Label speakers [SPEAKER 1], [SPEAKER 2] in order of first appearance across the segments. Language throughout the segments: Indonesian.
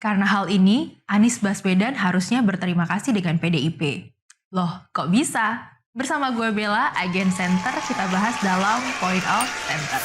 [SPEAKER 1] Karena hal ini, Anies Baswedan harusnya berterima kasih dengan PDIP. Loh, kok bisa? Bersama gue Bella, Agen Center, kita bahas dalam Point of Center.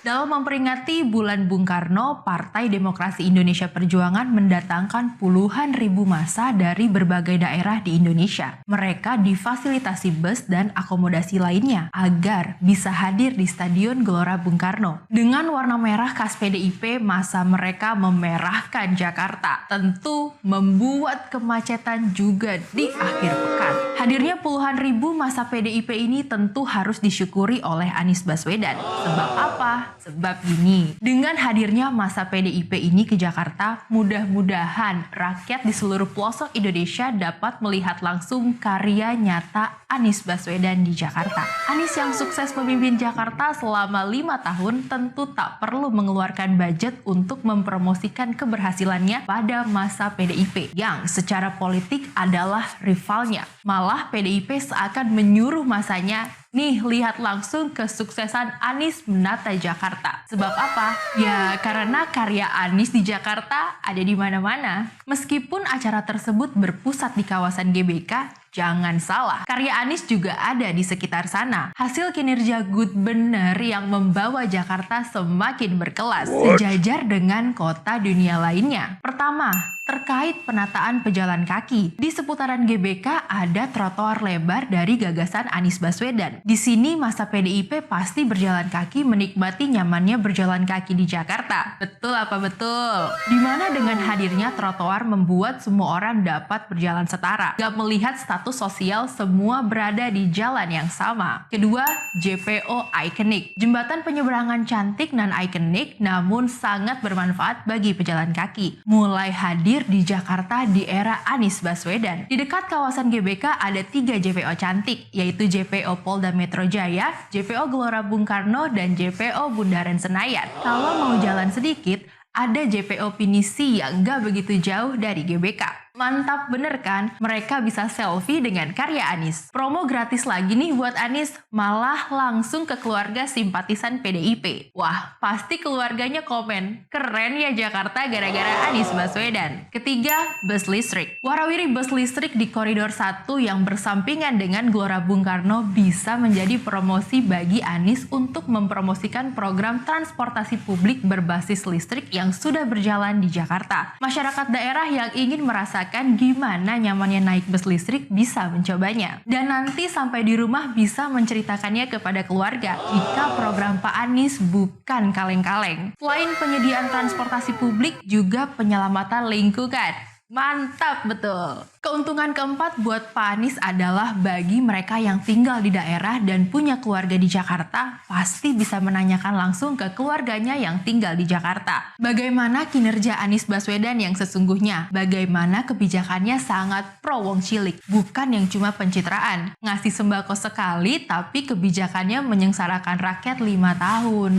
[SPEAKER 1] Dalam memperingati Bulan Bung Karno, Partai Demokrasi Indonesia Perjuangan mendatangkan puluhan ribu massa dari berbagai daerah di Indonesia. Mereka difasilitasi bus dan akomodasi lainnya agar bisa hadir di Stadion Gelora Bung Karno. Dengan warna merah khas PDIP, massa mereka memerahkan Jakarta. Tentu membuat kemacetan juga di akhir pekan. Hadirnya puluhan ribu massa PDIP ini tentu harus disyukuri oleh Anies Baswedan. Sebab apa? Sebab gini, dengan hadirnya massa PDIP ini ke Jakarta, mudah-mudahan rakyat di seluruh pelosok Indonesia dapat melihat langsung karya nyata Anies Baswedan di Jakarta. Anies yang sukses memimpin Jakarta selama 5 tahun tentu tak perlu mengeluarkan budget untuk mempromosikan keberhasilannya pada masa PDIP yang secara politik adalah rivalnya. Malah PDIP seakan menyuruh masanya, nih, lihat langsung kesuksesan Anies menata Jakarta. Sebab apa? Ya, karena karya Anies di Jakarta ada di mana-mana. Meskipun acara tersebut berpusat di kawasan GBK, jangan salah, karya Anies juga ada di sekitar sana. Hasil kinerja good bener yang membawa Jakarta semakin berkelas, sejajar dengan kota dunia lainnya. Pertama, terkait penataan pejalan kaki. Di seputaran GBK ada trotoar lebar dari gagasan Anies Baswedan. Di sini masa PDIP pasti berjalan kaki menikmati nyamannya berjalan kaki di Jakarta. Betul apa betul? Dimana dengan hadirnya trotoar membuat semua orang dapat berjalan setara. Gak melihat status sosial, semua berada di jalan yang sama. Kedua, JPO Ikonik. Jembatan penyeberangan cantik dan ikonik namun sangat bermanfaat bagi pejalan kaki. Mulai hadir di Jakarta di era Anies Baswedan. Di dekat kawasan GBK ada 3 JPO cantik, yaitu JPO Polda Metro Jaya, JPO Gelora Bung Karno, dan JPO Bundaran Senayan. Kalau mau jalan sedikit, ada JPO Pinisi yang gak begitu jauh dari GBK. Mantap bener kan? Mereka bisa selfie dengan karya Anies. Promo gratis lagi nih buat Anies, malah langsung ke keluarga simpatisan PDIP. Wah, pasti keluarganya komen, keren ya Jakarta gara-gara Anies Baswedan. Ketiga, bus listrik. Warawiri bus listrik di Koridor 1 yang bersampingan dengan Gelora Bung Karno bisa menjadi promosi bagi Anies untuk mempromosikan program transportasi publik berbasis listrik yang sudah berjalan di Jakarta. Masyarakat daerah yang ingin merasakan gimana nyamannya naik bus listrik bisa mencobanya. Dan nanti sampai di rumah bisa menceritakannya kepada keluarga jika program Pak Anies bukan kaleng-kaleng. Selain penyediaan transportasi publik, juga penyelamatan lingkungan. Mantap betul. Keuntungan keempat buat Pak Anies adalah bagi mereka yang tinggal di daerah dan punya keluarga di Jakarta, pasti bisa menanyakan langsung ke keluarganya yang tinggal di Jakarta. Bagaimana kinerja Anies Baswedan yang sesungguhnya? Bagaimana kebijakannya sangat pro wong cilik, bukan yang cuma pencitraan. Ngasih sembako sekali, tapi kebijakannya menyengsarakan rakyat 5 tahun.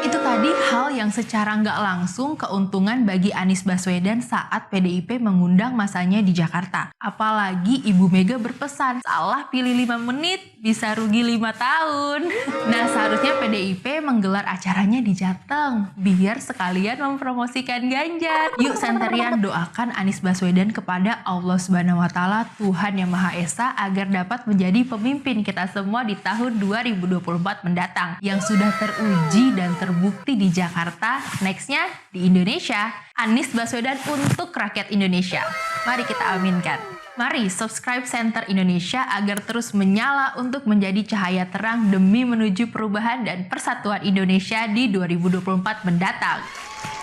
[SPEAKER 1] Itu tadi hal yang secara nggak langsung keuntungan bagi Anies Baswedan saat PDIP mengundang masanya di Jakarta. Apalagi Ibu Mega berpesan, salah pilih 5 menit, bisa rugi 5 tahun. Nah, seharusnya PDIP menggelar acaranya di Jateng, biar sekalian mempromosikan Ganjar. Yuk Centerian doakan Anies Baswedan kepada Allah Subhanahu wa Ta'ala, Tuhan Yang Maha Esa, agar dapat menjadi pemimpin kita semua di tahun 2024 mendatang, yang sudah teruji dan terbukti di Jakarta, nextnya di Indonesia. Anies Baswedan untuk rakyat Indonesia. Mari kita aminkan. Mari subscribe Center Indonesia agar terus menyala untuk menjadi cahaya terang demi menuju perubahan dan persatuan Indonesia di 2024 mendatang.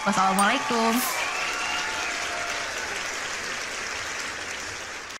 [SPEAKER 1] Wassalamualaikum.